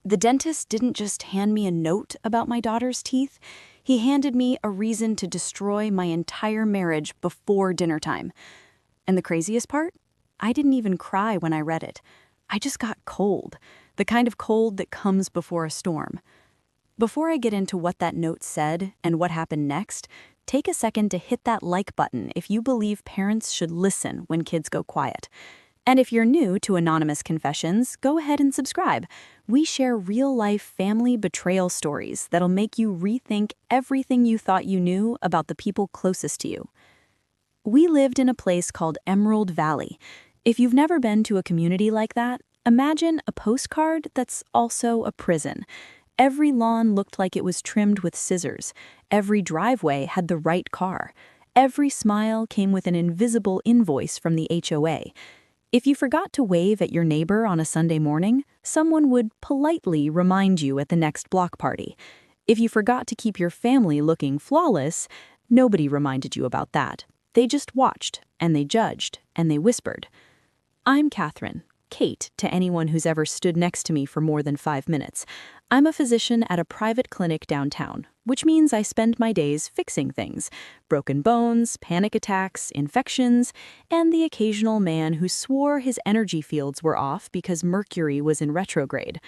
The dentist didn't just hand me a note about my daughter's teeth, he handed me a reason to destroy my entire marriage before dinner time. And the craziest part? I didn't even cry when I read it. I just got cold, the kind of cold that comes before a storm. Before I get into what that note said and what happened next, take a second to hit that like button if you believe parents should listen when kids go quiet. And if you're new to Anonymous Confessions, go ahead and subscribe. We share real-life family betrayal stories that'll make you rethink everything you thought you knew about the people closest to you. We lived in a place called Emerald Valley. If you've never been to a community like that, imagine a postcard that's also a prison. Every lawn looked like it was trimmed with scissors. Every driveway had the right car. Every smile came with an invisible invoice from the HOA. If you forgot to wave at your neighbor on a Sunday morning, someone would politely remind you at the next block party. If you forgot to keep your family looking flawless, nobody reminded you about that. They just watched, and they judged, and they whispered. I'm Catherine, Kate to anyone who's ever stood next to me for more than 5 minutes. I'm a physician at a private clinic downtown, which means I spend my days fixing things. Broken bones, panic attacks, infections, and the occasional man who swore his energy fields were off because Mercury was in retrograde.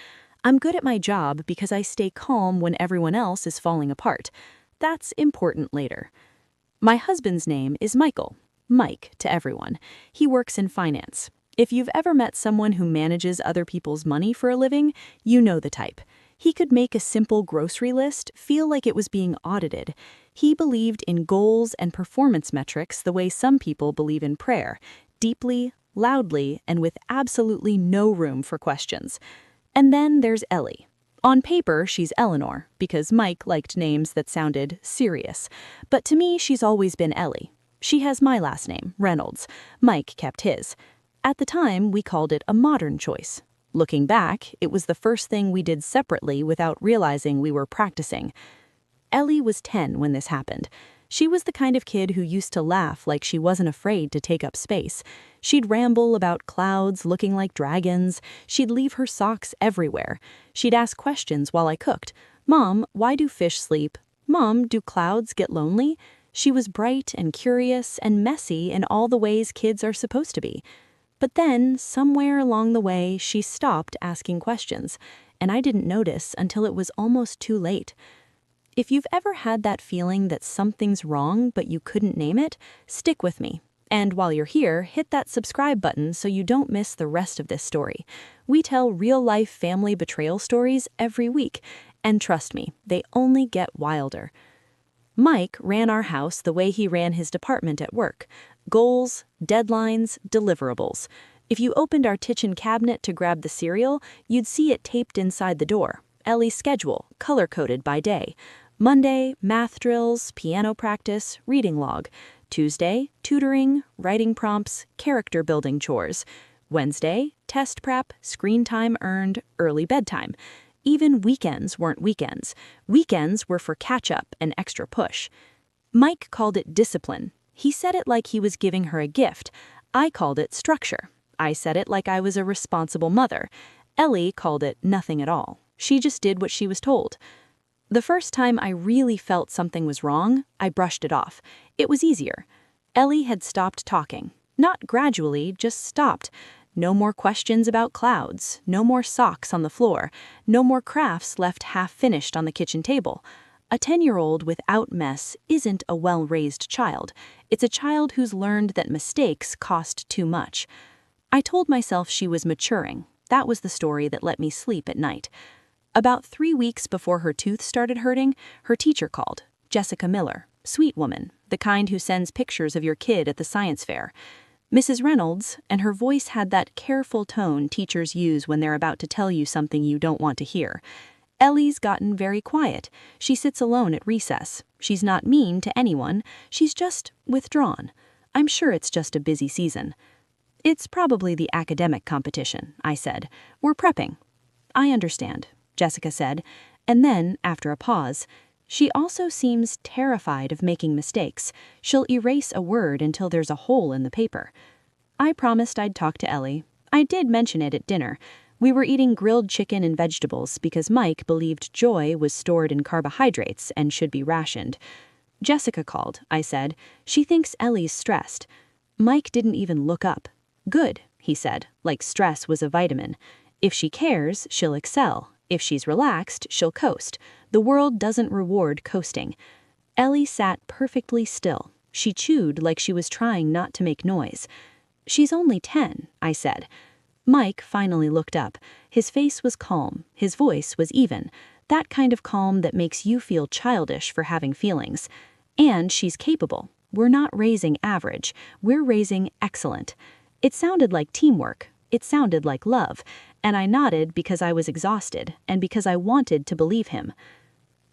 I'm good at my job because I stay calm when everyone else is falling apart. That's important later. My husband's name is Michael. Mike to everyone. He works in finance. If you've ever met someone who manages other people's money for a living, you know the type. He could make a simple grocery list feel like it was being audited. He believed in goals and performance metrics the way some people believe in prayer, deeply, loudly, and with absolutely no room for questions. And then there's Ellie. On paper, she's Eleanor, because Mike liked names that sounded serious. But to me, she's always been Ellie. She has my last name, Reynolds. Mike kept his. At the time, we called it a modern choice. Looking back, it was the first thing we did separately without realizing we were practicing. Ellie was 10 when this happened. She was the kind of kid who used to laugh like she wasn't afraid to take up space. She'd ramble about clouds looking like dragons. She'd leave her socks everywhere. She'd ask questions while I cooked. Mom, why do fish sleep? Mom, do clouds get lonely? She was bright and curious and messy in all the ways kids are supposed to be. But then, somewhere along the way, she stopped asking questions, and I didn't notice until it was almost too late. If you've ever had that feeling that something's wrong but you couldn't name it, stick with me. And while you're here, hit that subscribe button so you don't miss the rest of this story. We tell real-life family betrayal stories every week, and trust me, they only get wilder. Mike ran our house the way he ran his department at work. Goals, deadlines, deliverables. If you opened our kitchen cabinet to grab the cereal, you'd see it taped inside the door. Ellie's schedule, color-coded by day. Monday, math drills, piano practice, reading log. Tuesday, tutoring, writing prompts, character-building chores. Wednesday, test prep, screen time earned, early bedtime. Even weekends weren't weekends. Weekends were for catch-up and extra push. Mike called it discipline. He said it like he was giving her a gift. I called it structure. I said it like I was a responsible mother. Ellie called it nothing at all. She just did what she was told. The first time I really felt something was wrong, I brushed it off. It was easier. Ellie had stopped talking. Not gradually, just stopped. No more questions about clouds. No more socks on the floor. No more crafts left half-finished on the kitchen table. A 10-year-old without mess isn't a well-raised child. It's a child who's learned that mistakes cost too much. I told myself she was maturing. That was the story that let me sleep at night. About 3 weeks before her tooth started hurting, her teacher called. Jessica Miller, sweet woman, the kind who sends pictures of your kid at the science fair. Mrs. Reynolds, and her voice had that careful tone teachers use when they're about to tell you something you don't want to hear. Ellie's gotten very quiet. She sits alone at recess. She's not mean to anyone. She's just withdrawn. I'm sure it's just a busy season. It's probably the academic competition, I said. We're prepping. I understand, Jessica said. And then, after a pause, she also seems terrified of making mistakes. She'll erase a word until there's a hole in the paper. I promised I'd talk to Ellie. I did mention it at dinner. We were eating grilled chicken and vegetables because Mike believed joy was stored in carbohydrates and should be rationed. Jessica called, I said. She thinks Ellie's stressed. Mike didn't even look up. Good, he said, like stress was a vitamin. If she cares, she'll excel. If she's relaxed, she'll coast. The world doesn't reward coasting. Ellie sat perfectly still. She chewed like she was trying not to make noise. She's only 10, I said. Mike finally looked up. His face was calm. His voice was even. That kind of calm that makes you feel childish for having feelings. And she's capable. We're not raising average. We're raising excellent. It sounded like teamwork. It sounded like love. And I nodded because I was exhausted and because I wanted to believe him.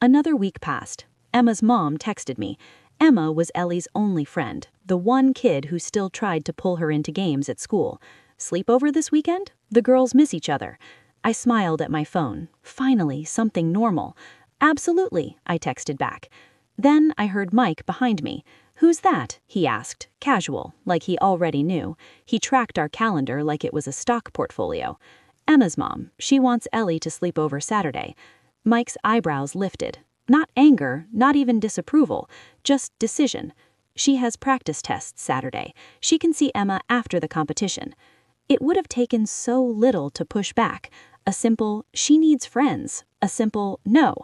Another week passed. Emma's mom texted me. Emma was Ellie's only friend, the one kid who still tried to pull her into games at school. Sleepover this weekend? The girls miss each other. I smiled at my phone. Finally, something normal. Absolutely, I texted back. Then I heard Mike behind me. Who's that? He asked, casual, like he already knew. He tracked our calendar like it was a stock portfolio. Emma's mom. She wants Ellie to sleep over Saturday. Mike's eyebrows lifted. Not anger, not even disapproval, just decision. She has practice tests Saturday. She can see Emma after the competition. It would have taken so little to push back. A simple, she needs friends. A simple, no.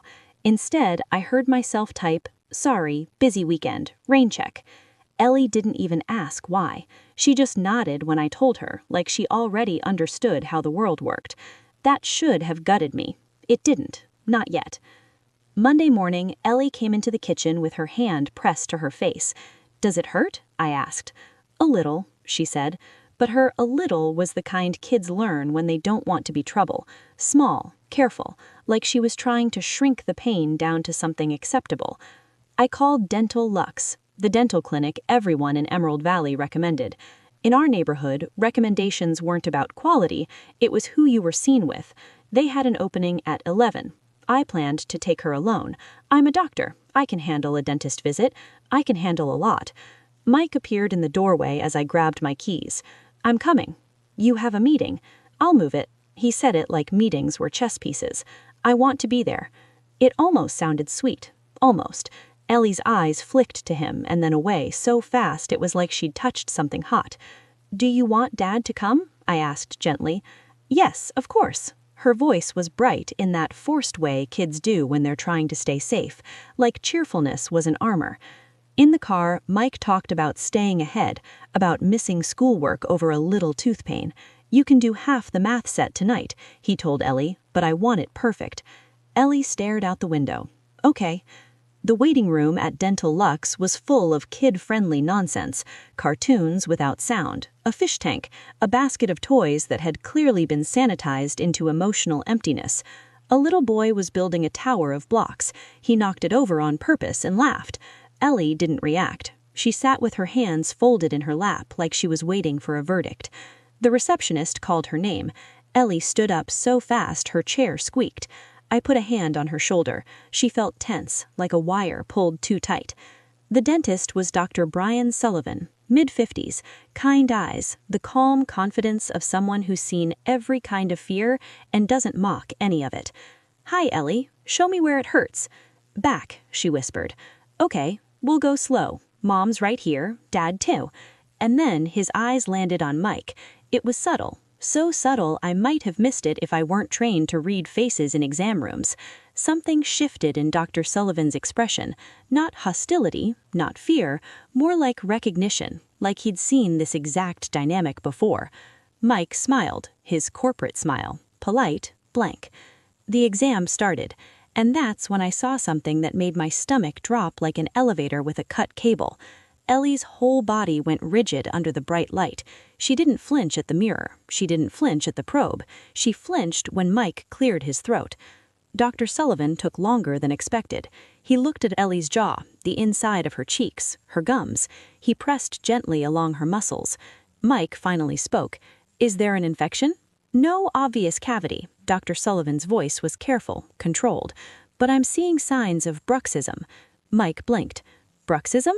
Instead, I heard myself type, sorry, busy weekend, rain check. Ellie didn't even ask why. She just nodded when I told her, like she already understood how the world worked. That should have gutted me. It didn't. Not yet. Monday morning, Ellie came into the kitchen with her hand pressed to her face. Does it hurt? I asked. A little, she said. But her a little was the kind kids learn when they don't want to be trouble. Small, careful, like she was trying to shrink the pain down to something acceptable. I called Dental Lux, the dental clinic everyone in Emerald Valley recommended. In our neighborhood, recommendations weren't about quality, it was who you were seen with. They had an opening at 11. I planned to take her alone. I'm a doctor. I can handle a dentist visit. I can handle a lot. Mike appeared in the doorway as I grabbed my keys. I'm coming. You have a meeting. I'll move it. He said it like meetings were chess pieces. I want to be there. It almost sounded sweet. Almost. Ellie's eyes flicked to him and then away so fast it was like she'd touched something hot. Do you want Dad to come? I asked gently. Yes, of course. Her voice was bright in that forced way kids do when they're trying to stay safe, like cheerfulness was an armor. In the car, Mike talked about staying ahead, about missing schoolwork over a little tooth pain. You can do half the math set tonight, he told Ellie, but I want it perfect. Ellie stared out the window. Okay. The waiting room at Dental Lux was full of kid-friendly nonsense, cartoons without sound, a fish tank, a basket of toys that had clearly been sanitized into emotional emptiness. A little boy was building a tower of blocks. He knocked it over on purpose and laughed. Ellie didn't react. She sat with her hands folded in her lap like she was waiting for a verdict. The receptionist called her name. Ellie stood up so fast her chair squeaked. I put a hand on her shoulder. She felt tense, like a wire pulled too tight. The dentist was Dr. Brian Sullivan, mid-50s, kind eyes, the calm confidence of someone who's seen every kind of fear and doesn't mock any of it. Hi, Ellie. Show me where it hurts. Back, she whispered. Okay, we'll go slow. Mom's right here, Dad too. And then his eyes landed on Mike. It was subtle. So subtle I might have missed it if I weren't trained to read faces in exam rooms. Something shifted in Dr. Sullivan's expression. Not hostility, not fear, more like recognition, like he'd seen this exact dynamic before. Mike smiled, his corporate smile, polite, blank. The exam started, and that's when I saw something that made my stomach drop like an elevator with a cut cable. Ellie's whole body went rigid under the bright light. She didn't flinch at the mirror. She didn't flinch at the probe. She flinched when Mike cleared his throat. Dr. Sullivan took longer than expected. He looked at Ellie's jaw, the inside of her cheeks, her gums. He pressed gently along her muscles. Mike finally spoke. Is there an infection? No obvious cavity. Dr. Sullivan's voice was careful, controlled. But I'm seeing signs of bruxism. Mike blinked. Bruxism?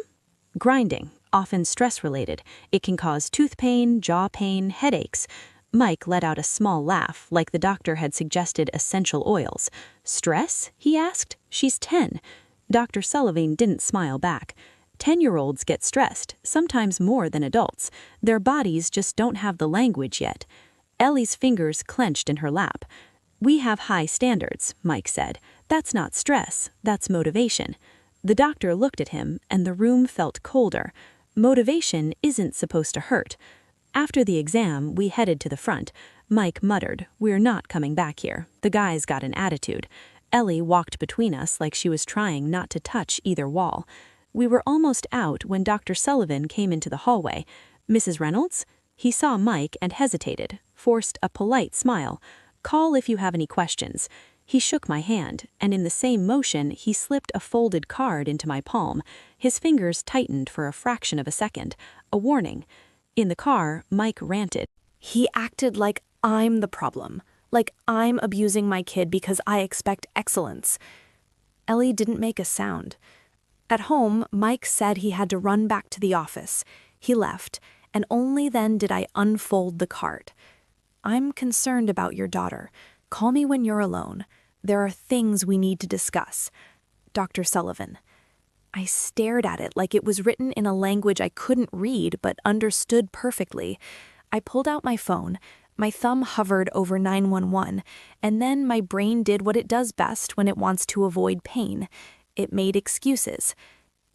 Grinding, often stress-related. It can cause tooth pain, jaw pain, headaches. Mike let out a small laugh, like the doctor had suggested essential oils. "Stress?" he asked. "She's 10. Dr. Sullivan didn't smile back. 10-year-olds get stressed, sometimes more than adults. Their bodies just don't have the language yet. Ellie's fingers clenched in her lap. "We have high standards," Mike said. "That's not stress, that's motivation." The doctor looked at him, and the room felt colder. Motivation isn't supposed to hurt. After the exam, we headed to the front. Mike muttered, "We're not coming back here. The guy's got an attitude." Ellie walked between us like she was trying not to touch either wall. We were almost out when Dr. Sullivan came into the hallway. "Mrs. Reynolds?" He saw Mike and hesitated, forced a polite smile. "Call if you have any questions." He shook my hand, and in the same motion, he slipped a folded card into my palm. His fingers tightened for a fraction of a second, a warning. In the car, Mike ranted. "He acted like I'm the problem, like I'm abusing my kid because I expect excellence." Ellie didn't make a sound. At home, Mike said he had to run back to the office. He left, and only then did I unfold the card. "I'm concerned about your daughter. Call me when you're alone. There are things we need to discuss. Dr. Sullivan." I stared at it like it was written in a language I couldn't read but understood perfectly. I pulled out my phone. My thumb hovered over 911, and then my brain did what it does best when it wants to avoid pain. It made excuses.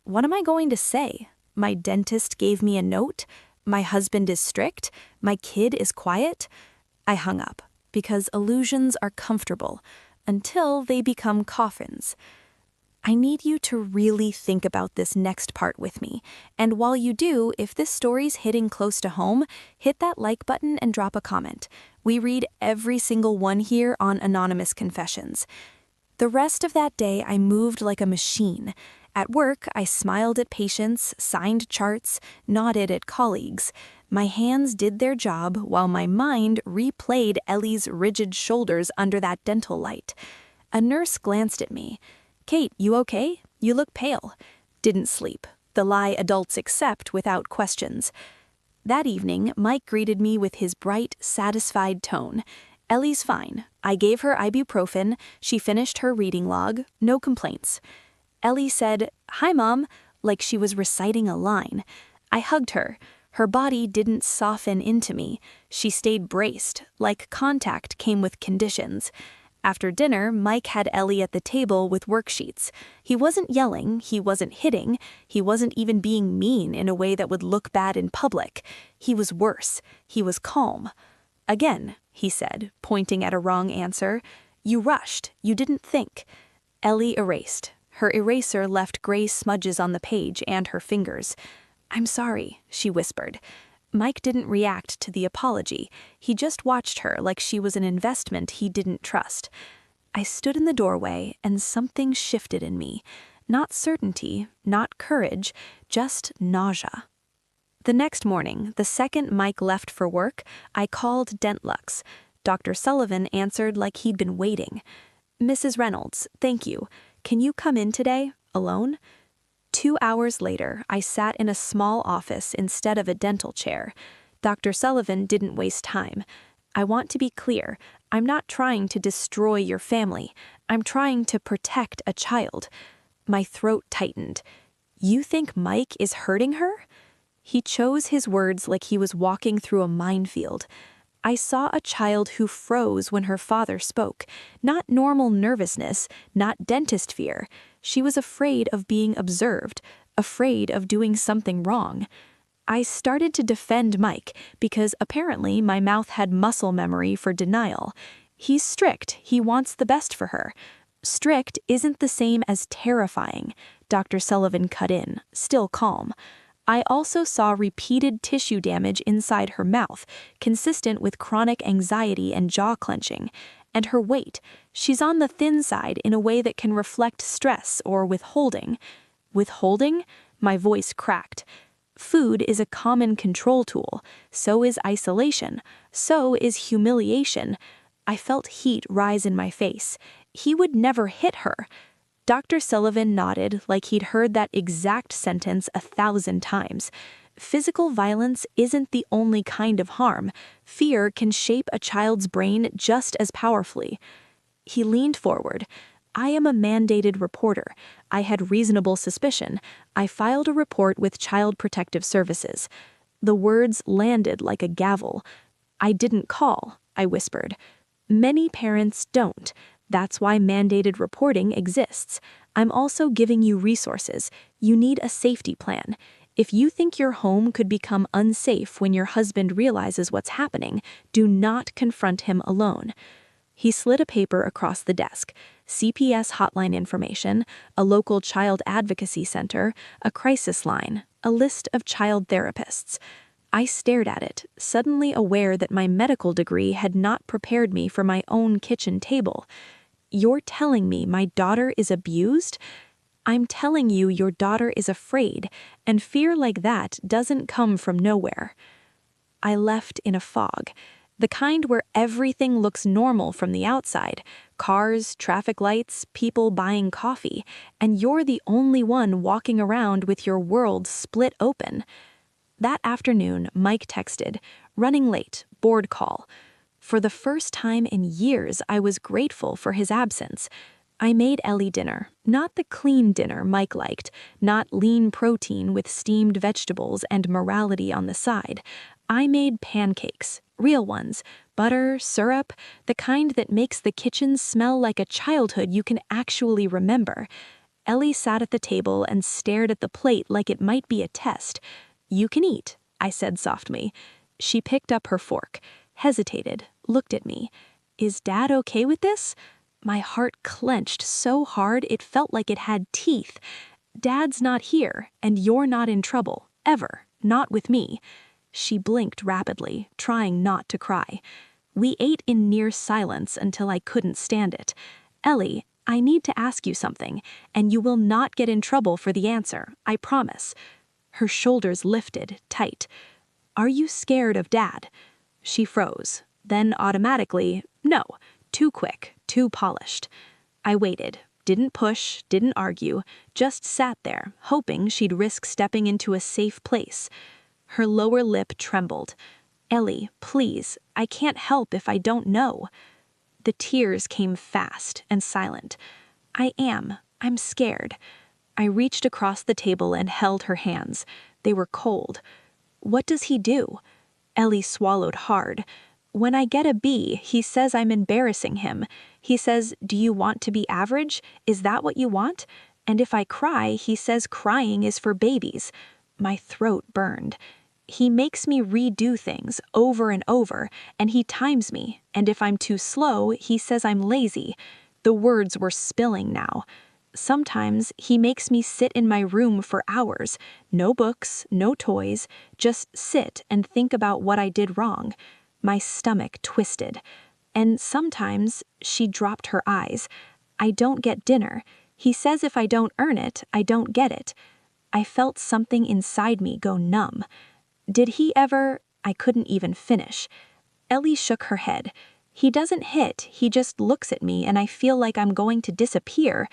What am I going to say? My dentist gave me a note? My husband is strict? My kid is quiet? I hung up, because illusions are comfortable, until they become coffins. I need you to really think about this next part with me, and while you do, if this story's hitting close to home, hit that like button and drop a comment. We read every single one here on Anonymous Confessions. The rest of that day, I moved like a machine. At work, I smiled at patients, signed charts, nodded at colleagues. My hands did their job while my mind replayed Ellie's rigid shoulders under that dental light. A nurse glanced at me. "Kate, you okay? You look pale." Didn't sleep. The lie adults accept without questions. That evening, Mike greeted me with his bright, satisfied tone. "Ellie's fine. I gave her ibuprofen. She finished her reading log. No complaints." Ellie said, "Hi, Mom," like she was reciting a line. I hugged her. Her body didn't soften into me. She stayed braced, like contact came with conditions. After dinner, Mike had Ellie at the table with worksheets. He wasn't yelling, he wasn't hitting, he wasn't even being mean in a way that would look bad in public. He was worse. He was calm. "Again," he said, pointing at a wrong answer. "You rushed. You didn't think." Ellie erased. Her eraser left gray smudges on the page and her fingers. "I'm sorry," she whispered. Mike didn't react to the apology. He just watched her like she was an investment he didn't trust. I stood in the doorway, and something shifted in me. Not certainty, not courage, just nausea. The next morning, the second Mike left for work, I called Dentlux. Dr. Sullivan answered like he'd been waiting. "Mrs. Reynolds, thank you. Can you come in today, alone?" 2 hours later, I sat in a small office instead of a dental chair. Dr. Sullivan didn't waste time. "I want to be clear. I'm not trying to destroy your family. I'm trying to protect a child." My throat tightened. "You think Mike is hurting her?" He chose his words like he was walking through a minefield. I saw a child who froze when her father spoke. Not normal nervousness, not dentist fear. She was afraid of being observed, afraid of doing something wrong. I started to defend Mike because apparently my mouth had muscle memory for denial. He's strict. He wants the best for her. Strict isn't the same as terrifying. Dr. Sullivan cut in, still calm. I also saw repeated tissue damage inside her mouth, consistent with chronic anxiety and jaw clenching. And her weight. She's on the thin side in a way that can reflect stress or withholding. Withholding? My voice cracked. Food is a common control tool. So is isolation. So is humiliation. I felt heat rise in my face. He would never hit her. Dr. Sullivan nodded like he'd heard that exact sentence 1,000 times. Physical violence isn't the only kind of harm. Fear can shape a child's brain just as powerfully. He leaned forward. I am a mandated reporter. I had reasonable suspicion. I filed a report with Child Protective Services. The words landed like a gavel. I didn't call, I whispered. Many parents don't. That's why mandated reporting exists. I'm also giving you resources. You need a safety plan. If you think your home could become unsafe when your husband realizes what's happening, do not confront him alone. He slid a paper across the desk. CPS hotline information, a local child advocacy center, a crisis line, a list of child therapists. I stared at it, suddenly aware that my medical degree had not prepared me for my own kitchen table. You're telling me my daughter is abused? I'm telling you your daughter is afraid, and fear like that doesn't come from nowhere. I left in a fog, the kind where everything looks normal from the outside, cars, traffic lights, people buying coffee, and you're the only one walking around with your world split open. That afternoon, Mike texted, running late, board call. For the first time in years, I was grateful for his absence. I made Ellie dinner, not the clean dinner Mike liked, not lean protein with steamed vegetables and morality on the side. I made pancakes, real ones, butter, syrup, the kind that makes the kitchen smell like a childhood you can actually remember. Ellie sat at the table and stared at the plate like it might be a test. You can eat, I said softly. She picked up her fork, hesitated, looked at me. Is Dad okay with this? My heart clenched so hard it felt like it had teeth. Dad's not here, and you're not in trouble, ever, not with me. She blinked rapidly, trying not to cry. We ate in near silence until I couldn't stand it. Ellie, I need to ask you something, and you will not get in trouble for the answer, I promise. Her shoulders lifted, tight. Are you scared of Dad? She froze, then automatically, no, too quick, too polished. I waited, didn't push, didn't argue, just sat there, hoping she'd risk stepping into a safe place. Her lower lip trembled. Ellie, please, I can't help if I don't know. The tears came fast and silent. I'm scared. I reached across the table and held her hands. They were cold. What does he do? Ellie swallowed hard. When I get a B, he says I'm embarrassing him. He says, do you want to be average? Is that what you want? And if I cry, he says crying is for babies. My throat burned. He makes me redo things over and over, and he times me, and if I'm too slow, he says I'm lazy. The words were spilling now. Sometimes he makes me sit in my room for hours, no books, no toys, just sit and think about what I did wrong. My stomach twisted. And sometimes, she dropped her eyes, I don't get dinner. He says if I don't earn it, I don't get it. I felt something inside me go numb. Did he ever? I couldn't even finish. Ellie shook her head. He doesn't hit, he just looks at me and I feel like I'm going to disappear.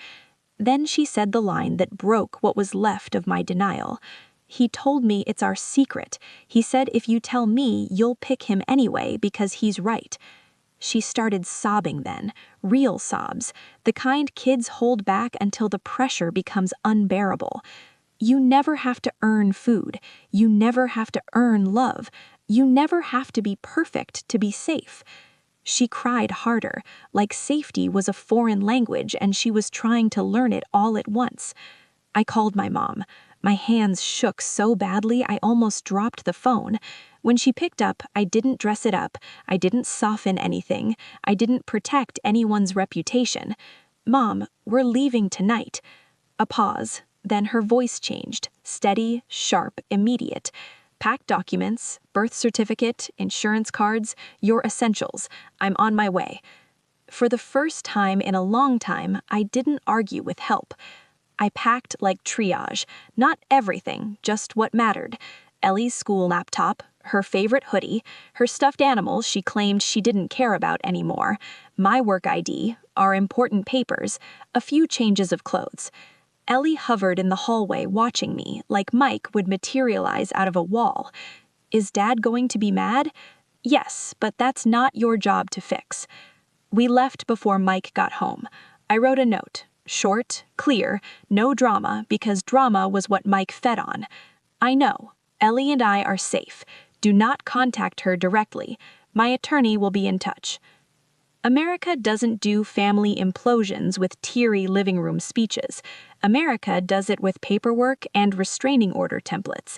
Then she said the line that broke what was left of my denial. He told me it's our secret. He said if you tell me, you'll pick him anyway because he's right. She started sobbing then, real sobs, the kind kids hold back until the pressure becomes unbearable. You never have to earn food. You never have to earn love. You never have to be perfect to be safe. She cried harder, like safety was a foreign language and she was trying to learn it all at once. I called my mom. My hands shook so badly I almost dropped the phone. When she picked up, I didn't dress it up. I didn't soften anything. I didn't protect anyone's reputation. Mom, we're leaving tonight. A pause. Then her voice changed, steady, sharp, immediate. Pack documents, birth certificate, insurance cards, your essentials. I'm on my way. For the first time in a long time, I didn't argue with help. I packed like triage, not everything, just what mattered. Ellie's school laptop, her favorite hoodie, her stuffed animals she claimed she didn't care about anymore, my work ID, our important papers, a few changes of clothes. Ellie hovered in the hallway watching me, like Mike would materialize out of a wall. Is Dad going to be mad? Yes, but that's not your job to fix. We left before Mike got home. I wrote a note. Short, clear, no drama, because drama was what Mike fed on. I know. Ellie and I are safe. Do not contact her directly. My attorney will be in touch. America doesn't do family implosions with teary living room speeches. America does it with paperwork and restraining order templates.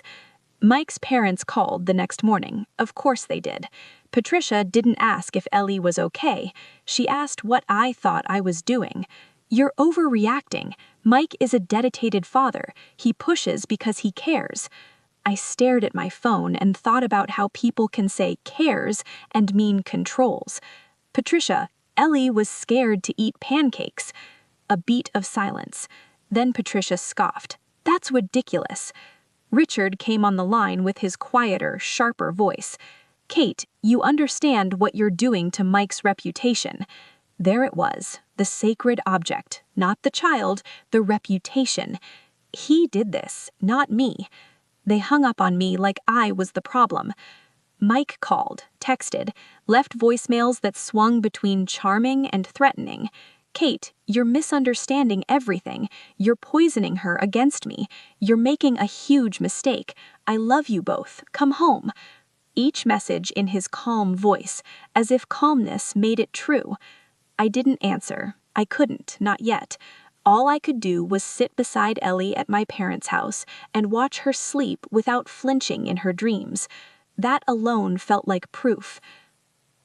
Mike's parents called the next morning. Of course they did. Patricia didn't ask if Ellie was okay. She asked what I thought I was doing. You're overreacting. Mike is a dedicated father. He pushes because he cares. I stared at my phone and thought about how people can say cares and mean controls. Patricia, Ellie was scared to eat pancakes. A beat of silence. Then Patricia scoffed. That's ridiculous. Richard came on the line with his quieter, sharper voice. Kate, you understand what you're doing to Mike's reputation. There it was, the sacred object, not the child, the reputation. He did this, not me. They hung up on me like I was the problem. Mike called, texted, left voicemails that swung between charming and threatening. Kate, you're misunderstanding everything. You're poisoning her against me. You're making a huge mistake. I love you both. Come home. Each message in his calm voice, as if calmness made it true. I didn't answer. I couldn't, not yet. All I could do was sit beside Ellie at my parents' house and watch her sleep without flinching in her dreams. That alone felt like proof.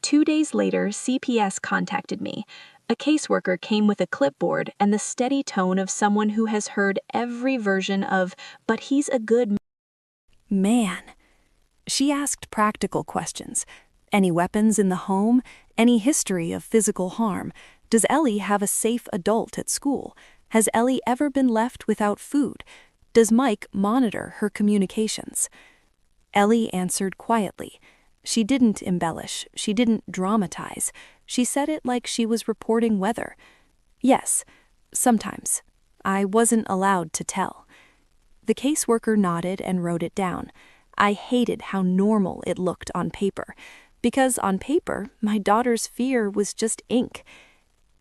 2 days later, CPS contacted me. A caseworker came with a clipboard and the steady tone of someone who has heard every version of, but he's a good Man. She asked practical questions. Any weapons in the home? Any history of physical harm? Does Ellie have a safe adult at school? Has Ellie ever been left without food? Does Mike monitor her communications? Ellie answered quietly. She didn't embellish. She didn't dramatize. She said it like she was reporting weather. Yes, sometimes. I wasn't allowed to tell. The caseworker nodded and wrote it down. I hated how normal it looked on paper, because on paper, my daughter's fear was just ink.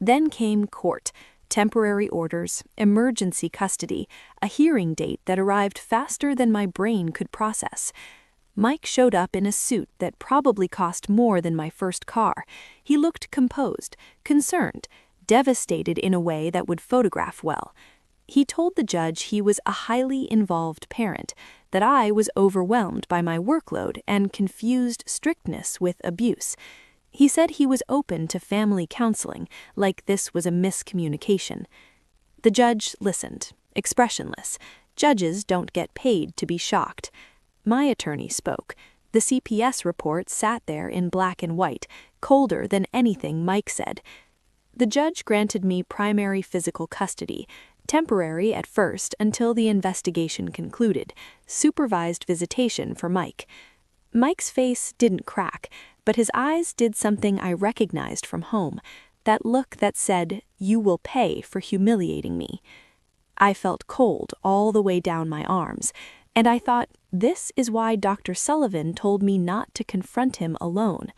Then came court, temporary orders, emergency custody, a hearing date that arrived faster than my brain could process. Mike showed up in a suit that probably cost more than my first car. He looked composed, concerned, devastated in a way that would photograph well. He told the judge he was a highly involved parent, that I was overwhelmed by my workload and confused strictness with abuse. He said he was open to family counseling, like this was a miscommunication. The judge listened, expressionless. Judges don't get paid to be shocked. My attorney spoke. The CPS report sat there in black and white, colder than anything Mike said. The judge granted me primary physical custody, temporary at first until the investigation concluded, supervised visitation for Mike. Mike's face didn't crack, but his eyes did something I recognized from home, that look that said, "You will pay for humiliating me." I felt cold all the way down my arms, and I thought, this is why Dr. Sullivan told me not to confront him alone.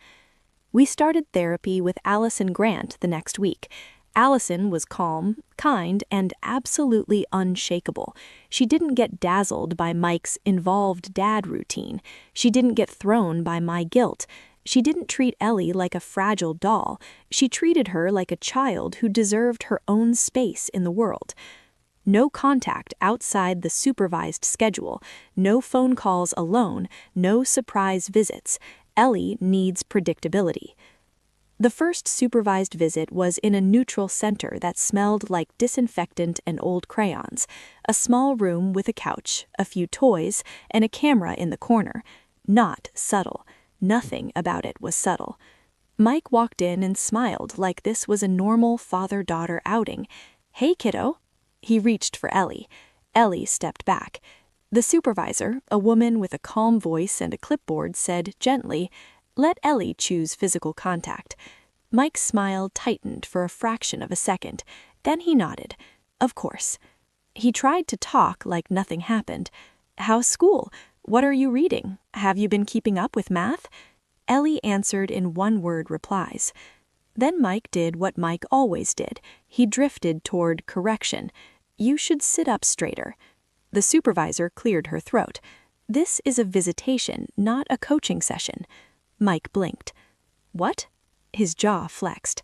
We started therapy with Allison Grant the next week. Allison was calm, kind, and absolutely unshakable. She didn't get dazzled by Mike's involved dad routine. She didn't get thrown by my guilt. She didn't treat Ellie like a fragile doll. She treated her like a child who deserved her own space in the world. No contact outside the supervised schedule, no phone calls alone, no surprise visits. Ellie needs predictability. The first supervised visit was in a neutral center that smelled like disinfectant and old crayons, a small room with a couch, a few toys, and a camera in the corner. Not subtle. Nothing about it was subtle. Mike walked in and smiled like this was a normal father-daughter outing. "Hey, kiddo." He reached for Ellie. Ellie stepped back. The supervisor, a woman with a calm voice and a clipboard, said gently, "Let Ellie choose physical contact." Mike's smile tightened for a fraction of a second. Then he nodded. "Of course." He tried to talk like nothing happened. "How's school? What are you reading? Have you been keeping up with math?" Ellie answered in one-word replies. Then Mike did what Mike always did. He drifted toward correction. "You should sit up straighter." The supervisor cleared her throat. "This is a visitation, not a coaching session." Mike blinked. "What?" His jaw flexed.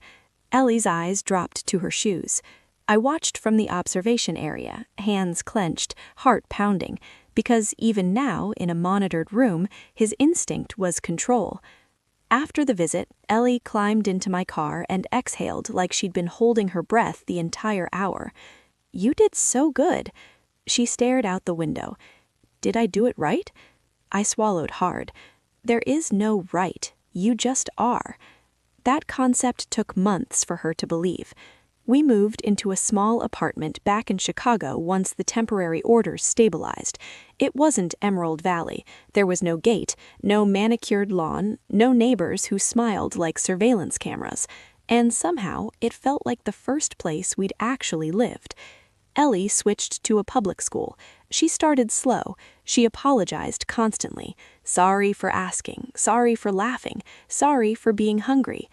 Ellie's eyes dropped to her shoes. I watched from the observation area, hands clenched, heart pounding, because even now, in a monitored room, his instinct was control. After the visit, Ellie climbed into my car and exhaled like she'd been holding her breath the entire hour. "You did so good." She stared out the window. "Did I do it right?" I swallowed hard. There is no right. You just are. That concept took months for her to believe. We moved into a small apartment back in Chicago once the temporary orders stabilized. It wasn't Emerald Valley. There was no gate, no manicured lawn, no neighbors who smiled like surveillance cameras. And somehow, it felt like the first place we'd actually lived. Ellie switched to a public school. She started slow. She apologized constantly. Sorry for asking, sorry for laughing, sorry for being hungry.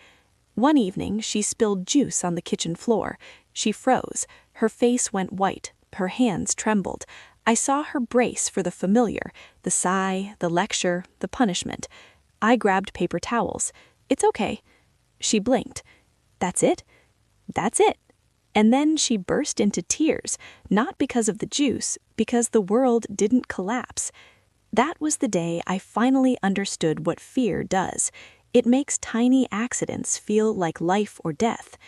One evening, she spilled juice on the kitchen floor. She froze. Her face went white. Her hands trembled. I saw her brace for the familiar, the sigh, the lecture, the punishment. I grabbed paper towels. "It's okay." She blinked. "That's it?" "That's it." And then she burst into tears, not because of the juice, because the world didn't collapse. That was the day I finally understood what fear does. It makes tiny accidents feel like life or death.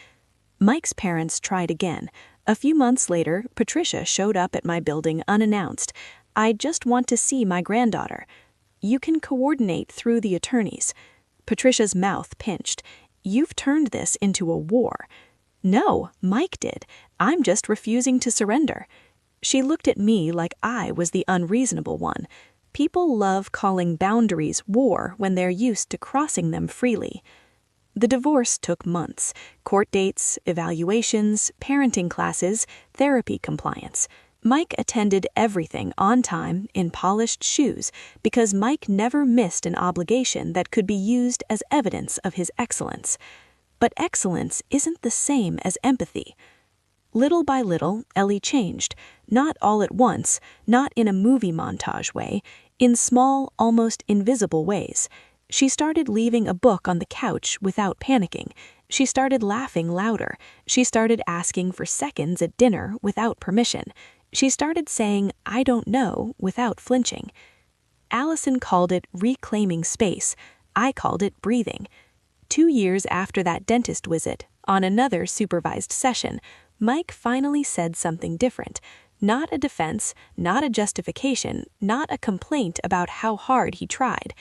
Mike's parents tried again. A few months later, Patricia showed up at my building unannounced. "I just want to see my granddaughter." "You can coordinate through the attorneys." Patricia's mouth pinched. "You've turned this into a war." "No, Mike did. I'm just refusing to surrender." She looked at me like I was the unreasonable one. People love calling boundaries war when they're used to crossing them freely. The divorce took months. Court dates, evaluations, parenting classes, therapy compliance. Mike attended everything on time in polished shoes because Mike never missed an obligation that could be used as evidence of his excellence. But excellence isn't the same as empathy. Little by little, Ellie changed, not all at once, not in a movie montage way, in small, almost invisible ways. She started leaving a book on the couch without panicking. She started laughing louder. She started asking for seconds at dinner without permission. She started saying, "I don't know," without flinching. Allison called it reclaiming space. I called it breathing. 2 years after that dentist visit, on another supervised session, Mike finally said something different. Not a defense, not a justification, not a complaint about how hard he tried.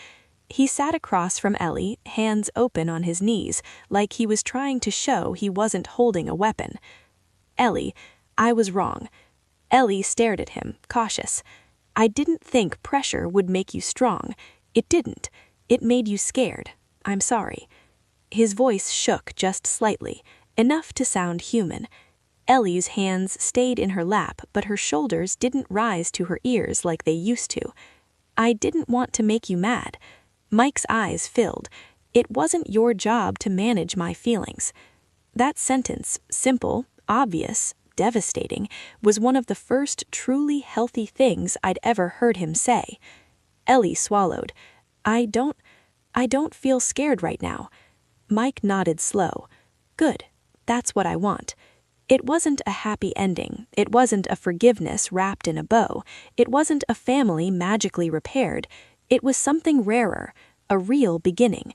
He sat across from Ellie, hands open on his knees, like he was trying to show he wasn't holding a weapon. "Ellie, I was wrong." Ellie stared at him, cautious. "I didn't think pressure would make you strong. It didn't. It made you scared. I'm sorry." His voice shook just slightly, enough to sound human. Ellie's hands stayed in her lap, but her shoulders didn't rise to her ears like they used to. "I didn't want to make you mad." Mike's eyes filled. "It wasn't your job to manage my feelings." That sentence, simple, obvious, devastating, was one of the first truly healthy things I'd ever heard him say. Ellie swallowed. I don't feel scared right now." Mike nodded slow. "Good. That's what I want." It wasn't a happy ending. It wasn't a forgiveness wrapped in a bow. It wasn't a family magically repaired. It was something rarer, a real beginning.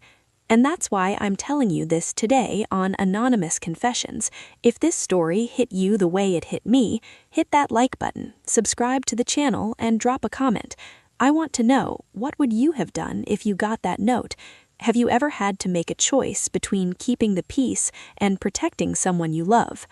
And that's why I'm telling you this today on Anonymous Confessions. If this story hit you the way it hit me, hit that like button, subscribe to the channel, and drop a comment. I want to know, what would you have done if you got that note? Have you ever had to make a choice between keeping the peace and protecting someone you love?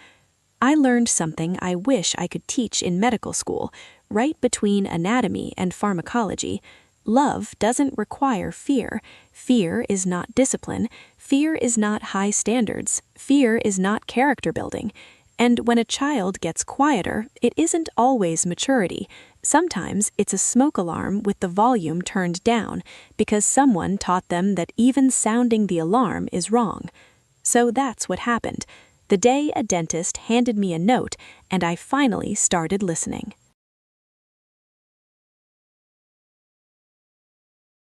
I learned something I wish I could teach in medical school, right between anatomy and pharmacology. Love doesn't require fear. Fear is not discipline. Fear is not high standards. Fear is not character building. And when a child gets quieter, it isn't always maturity. Sometimes it's a smoke alarm with the volume turned down because someone taught them that even sounding the alarm is wrong. So that's what happened. The day a dentist handed me a note and I finally started listening.